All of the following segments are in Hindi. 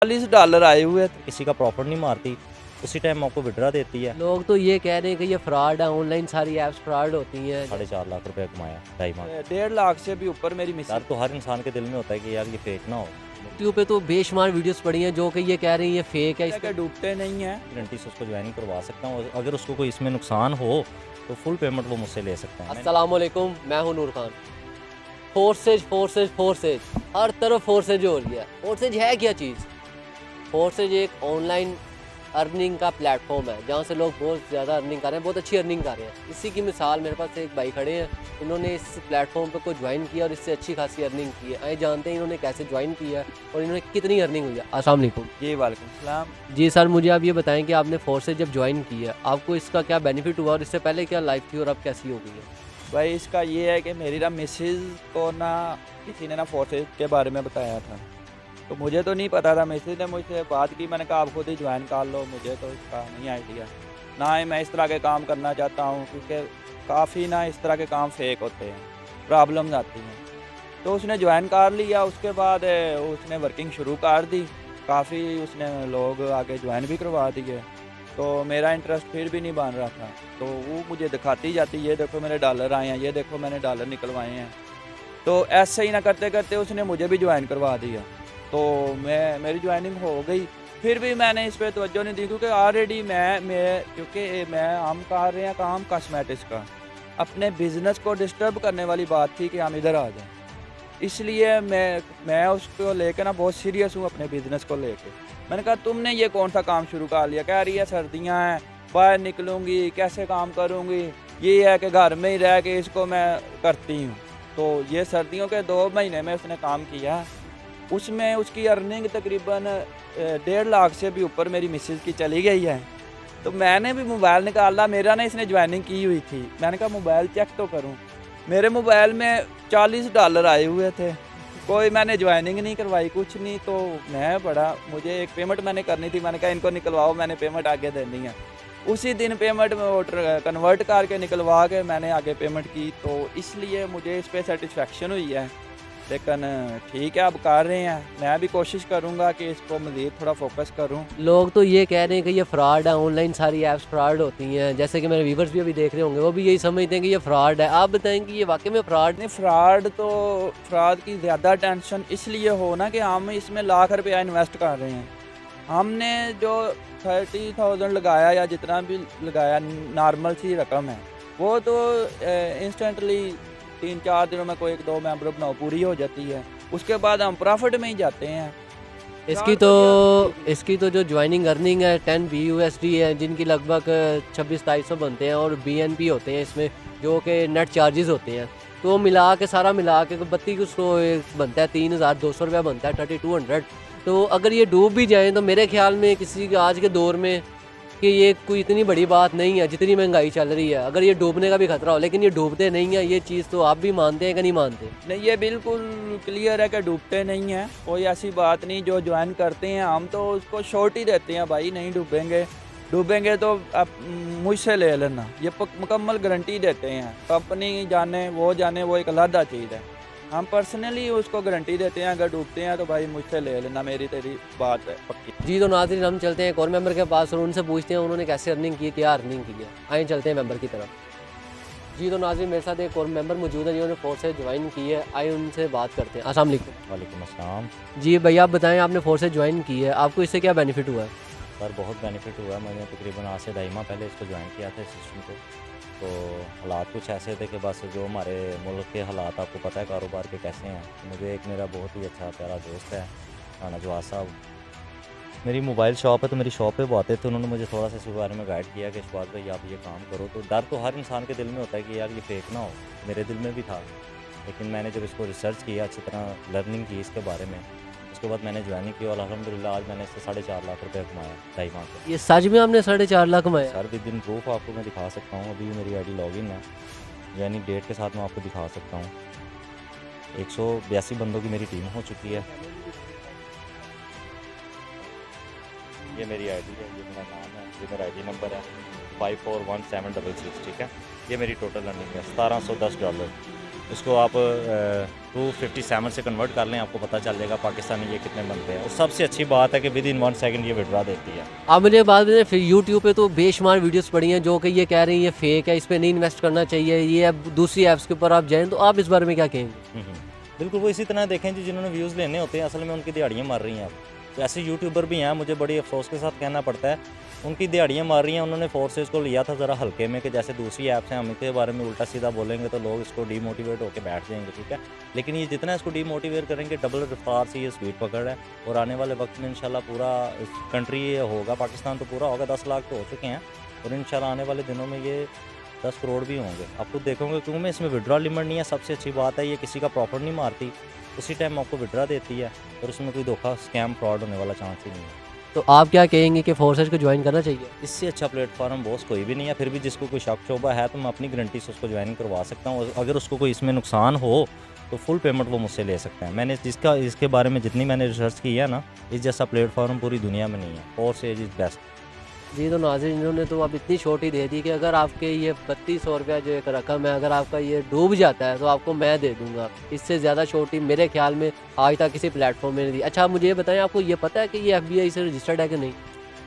$40 आए हुए थे। किसी का प्रॉफिट नहीं मारती, उसी टाइम आपको विड्रा देती है। लोग तो ये कह रहे हैं कि ये फ्रॉड है, ऑनलाइन सारी ऐप्स फ्रॉड होती हैं। 4.5 लाख रुपए कमाया 2.5 माह। 1.5 लाख से भी ऊपर मेरी डर मिसेज। तो हर इंसान के दिल में होता है कि यार ये फेक ना हो। यूट्यूब पे तो बेशुमार वीडियोस पड़ी हैं जो कि ये कह रही हैं ये फेक है। क्या डूबते नहीं है। गारंटी से उसको ज्वाइन करवा सकता हूँ, अगर उसको कोई इसमें नुकसान हो तो फुल पेमेंट वो मुझसे ले सकता है। अस्सलाम वालेकुम, मैं हूं नूर खान। फोर्सेज हर तरफ फोर्सेज हो रही है। फोर्सेज है क्या चीज़? फोर्सेज एक ऑनलाइन अर्निंग का प्लेटफॉर्म है जहाँ से लोग बहुत ज़्यादा अर्निंग कर रहे हैं, बहुत अच्छी अर्निंग कर रहे हैं। इसी की मिसाल मेरे पास एक भाई खड़े हैं, इन्होंने इस प्लेटफॉर्म पर को ज्वाइन किया और इससे अच्छी खासी अर्निंग की है। आइए जानते हैं इन्होंने कैसे ज्वाइन किया है और इन्होंने कितनी अर्निंग हुई है। अस्सलाम वालेकुम। जी वालेकुम सलाम। जी सर, मुझे आप ये बताएं कि आपने फोर्सेज जब ज्वाइन किया आपको इसका क्या बेनिफिट हुआ और इससे पहले क्या लाइफ थी और अब कैसी हो गई है? भाई इसका ये है कि मेरी ना मिसेज को ना किसी ने ना फोर्सेज के बारे में बताया था, तो मुझे तो नहीं पता था। मिसेज ने मुझसे बात की, मैंने कहा आप खुद ही ज्वाइन कर लो, मुझे तो इसका नहीं आइडिया, ना ही मैं इस तरह के काम करना चाहता हूँ, क्योंकि काफ़ी ना इस तरह के काम फेक होते हैं, प्रॉब्लम्स आती हैं। तो उसने ज्वाइन कर लिया, उसके बाद उसने वर्किंग शुरू कर दी, काफ़ी उसने लोग आगे ज्वाइन भी करवा दिए। तो मेरा इंटरेस्ट फिर भी नहीं बन रहा था, तो वो मुझे दिखाती जाती, ये देखो मेरे डॉलर आए हैं, ये देखो मैंने डॉलर निकलवाए हैं। तो ऐसे ही ना करते करते उसने मुझे भी ज्वाइन करवा दिया, तो मेरी ज्वाइनिंग हो गई। फिर भी मैंने इस पर तवज्जो नहीं दी, क्योंकि ऑलरेडी क्योंकि हम कर रहे हैं काम कॉस्मेटिक्स का, अपने बिज़नेस को डिस्टर्ब करने वाली बात थी कि हम इधर आ जाएं। इसलिए मैं उसको लेकर ना बहुत सीरियस हूँ अपने बिज़नेस को लेके। मैंने कहा तुमने ये कौन सा काम शुरू कर लिया? कह रही है सर्दियाँ हैं, बाहर निकलूँगी कैसे काम करूँगी, ये है कि घर में ही रह के इसको मैं करती हूँ। तो ये सर्दियों के 2 महीने में उसने काम किया, उसमें उसकी अर्निंग तकरीबन 1.5 लाख से भी ऊपर मेरी मिसेज की चली गई है। तो मैंने भी मोबाइल निकाला, मेरा ना इसने ज्वाइनिंग की हुई थी, मैंने कहा मोबाइल चेक तो करूं। मेरे मोबाइल में $40 आए हुए थे, कोई मैंने ज्वाइनिंग नहीं करवाई, कुछ नहीं। तो मुझे एक पेमेंट मैंने करनी थी, मैंने कहा इनको निकलवाओ, मैंने पेमेंट आगे देनी है। उसी दिन पेमेंट में वो कन्वर्ट करके निकलवा के मैंने आगे पेमेंट की, तो इसलिए मुझे इस पर सेटिस्फेक्शन हुई है। लेकिन ठीक है, अब कर रहे हैं, मैं भी कोशिश करूंगा कि इसको मज़ीद थोड़ा फोकस करूं। लोग तो ये कह रहे हैं कि ये फ्रॉड है, ऑनलाइन सारी ऐप्स फ्रॉड होती हैं। जैसे कि मेरे व्यूवर्स भी अभी देख रहे होंगे, वो भी यही समझते हैं कि ये फ्रॉड है। आप बताएं कि ये वाकई में फ्रॉड नहीं, फ्रॉड की ज़्यादा टेंशन इसलिए हो ना कि हम इसमें लाख रुपया इन्वेस्ट कर रहे हैं। हमने जो 30,000 लगाया या जितना भी लगाया, नॉर्मल सी रकम है, वो तो इंस्टेंटली 3-4 दिनों में कोई 1-2 मेंबर बनाओ पूरी हो जाती है, उसके बाद हम प्रॉफिट में ही जाते हैं। इसकी तो जो ज्वाइनिंग अर्निंग है 10 BUSD है, जिनकी लगभग 26-2700 बनते हैं, और BNP होते हैं इसमें जो कि नेट चार्जेस होते हैं। तो मिला के सारा मिला के बत्ती उसको बनता है 3,200 रुपया बनता है, 3200। तो अगर ये डूब भी जाए तो मेरे ख्याल में किसी आज के दौर में कि ये कोई इतनी बड़ी बात नहीं है, जितनी महंगाई चल रही है। अगर ये डूबने का भी खतरा हो, लेकिन ये डूबते नहीं है, ये चीज़ तो आप भी मानते हैं कि नहीं मानते? नहीं, ये बिल्कुल क्लियर है कि डूबते नहीं हैं, कोई ऐसी बात नहीं। जो ज्वाइन करते हैं हम तो उसको शॉर्ट ही देते हैं, भाई नहीं डूबेंगे तो आप मुझसे ले लेना, ये मुकम्मल गारंटी देते हैं। कंपनी जाने वो एक अलग चीज़ है, हम पर्सनली उसको गारंटी देते हैं। अगर डूबते हैं तो भाई मुझसे ले लेना, मेरी तेरी बात है पक्की। जी तो नाज़रीन, हम चलते हैं एक और मेंबर के पास और उनसे पूछते हैं उन्होंने कैसे अर्निंग की, क्या अर्निंग की है। आइए चलते हैं मेंबर की तरफ। जी तो नाज़रीन, मेरे साथ एक और मेंबर मौजूद है जिन्होंने फोर्सेज ज्वाइन की है। आइए उनसे बात करते हैं। अस्सलाम वालेकुम। वालेकुम अस्सलाम। जी भैया, आप बताएं आपने फोर्सेज ज्वाइन की है, आपको इससे क्या बेनिफिट हुआ है? सर बहुत बेनिफिट हुआ, मैंने तकरीबन आज से 2.5 माह पहले इसको ज्वाइन किया था इस सिस्टम को। तो हालात कुछ ऐसे थे कि बस जो हमारे मुल्क के हालात आपको पता है कारोबार के कैसे हैं। मुझे एक मेरा बहुत ही अच्छा प्यारा दोस्त है राना जवाद साहब, मेरी मोबाइल शॉप है, तो मेरी शॉप पे वो आते थे, उन्होंने मुझे थोड़ा सा इसके बारे में गाइड किया कि शबाज भाई आप ये काम करो। तो डर तो हर इंसान के दिल में होता है कि यार ये फेक ना हो, मेरे दिल में भी था। लेकिन मैंने जब इसको रिसर्च किया, अच्छी तरह लर्निंग की इसके बारे में, उसके बाद मैंने ज्वाइनिंग की और अल्हम्दुलिल्लाह आज मैंने इससे 4.5 लाख रुपये कमाया 2.5 माह से। ये सच में आपने 4.5 लाख कमाया? सर विद इन प्रूफ आपको मैं दिखा सकता हूँ, अभी मेरी आईडी लॉगिन है, यानी डेट के साथ मैं आपको दिखा सकता हूँ। 182 बंदों की मेरी टीम हो चुकी है। ये मेरी आईडी है, ये मेरा नाम है, ये मेरा आईडी नंबर है 541766, ठीक है। ये मेरी टोटल अर्निंग है $1710। उसको आप 257 से कन्वर्ट कर लें, आपको पता चल जाएगा पाकिस्तानी ये कितने बनते हैं। और सबसे अच्छी बात है कि विद इन 1 सेकंड ये विड्रा देती है। आप मुझे बात बताइए, फिर यूट्यूब पे तो बेशुमार वीडियोस पड़ी हैं जो कि ये कह रही हैं ये फेक है, इस पे नहीं इन्वेस्ट करना चाहिए, ये अब दूसरी ऐप्स के ऊपर आप जाएं, तो आप इस बारे में क्या कहेंगे? बिल्कुल वो इसी तरह देखें जी, जिन्होंने व्यूज़ लेने होते हैं असल में उनकी दिहाड़ियाँ मार रही हैं। अब तो ऐसे यूट्यूबर भी हैं, मुझे बड़ी अफसोस के साथ कहना पड़ता है, उनकी दिहाड़ियाँ मार रही हैं। उन्होंने फोर्सेस को लिया था ज़रा हल्के में कि जैसे दूसरी ऐप्स हैं हम इनके बारे में उल्टा सीधा बोलेंगे तो लोग इसको डीमोटिवेट होकर बैठ जाएंगे, ठीक है। लेकिन ये जितना इसको डीमोटिवेट करेंगे डबल रफ्तार से ये स्पीड पकड़ है। और आने वाले वक्त में इंशाल्लाह पूरा कंट्री ये होगा, पाकिस्तान तो पूरा होगा, 10 लाख तो हो चुके हैं और इंशाल्लाह आने वाले दिनों में ये 10 करोड़ भी होंगे। आप खुद देखोगे क्यों में इसमें विड्रॉ लिमिट नहीं है। सबसे अच्छी बात है ये किसी का प्रॉफिट नहीं मारती, उसी टाइम आपको विड्रा देती है और उसमें कोई धोखा स्कैम फ्रॉड होने वाला चांस ही नहीं है। तो आप क्या कहेंगे कि फोर्सेज को ज्वाइन करना चाहिए? इससे अच्छा प्लेटफॉर्म बॉस कोई भी नहीं है। फिर भी जिसको कोई शक शोबा है तो मैं अपनी गारंटी से उसको ज्वाइन करवा सकता हूँ। अगर उसको कोई इसमें नुकसान हो तो फुल पेमेंट वो मुझसे ले सकते हैं। मैंने इसके बारे में जितनी मैंने रिसर्च की है ना, इस जैसा प्लेटफॉर्म पूरी दुनिया में नहीं है। Forces is best. जी तो नाज़रीन, इन्होंने तो अब इतनी छोट ही दे दी कि अगर आपके ये 3200 रुपया जो एक रकम है, अगर आपका ये डूब जाता है तो आपको मैं दे दूंगा। इससे ज़्यादा छोटी मेरे ख्याल में आज तक किसी प्लेटफॉर्म में नहीं दी। अच्छा, आप मुझे ये बताएं, आपको ये पता है कि ये FBI से रजिस्टर्ड है कि नहीं?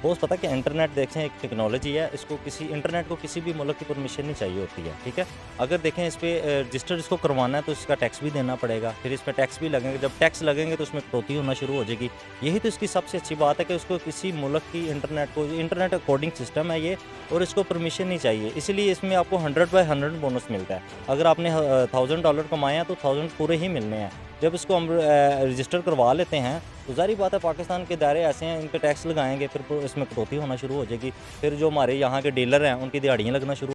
बहुत पता कि इंटरनेट देखें एक टेक्नोलॉजी है, इसको इंटरनेट को किसी भी मुल्क की परमिशन नहीं चाहिए होती है, ठीक है। अगर देखें इस पर रजिस्टर इसको करवाना है तो इसका टैक्स भी देना पड़ेगा, फिर इस पर टैक्स भी लगेंगे। जब टैक्स लगेंगे तो उसमें कटौती होना शुरू हो जाएगी। यही तो इसकी सबसे अच्छी बात है कि उसको किसी मुल्क की इंटरनेट अकॉर्डिंग सिस्टम है ये, और इसको परमिशन नहीं चाहिए। इसलिए इसमें आपको 100/100 बोनस मिलता है। अगर आपने $1000 कमाया तो 1000 पूरे ही मिलने हैं। जब इसको हम रजिस्टर करवा लेते हैं तो ज़ाहिर बात है पाकिस्तान के दायरे ऐसे हैं, इन पे टैक्स लगाएंगे, फिर इसमें कटौती होना शुरू हो जाएगी। फिर जो हमारे यहाँ के डीलर हैं उनकी दिहाड़ियाँ लगना शुरू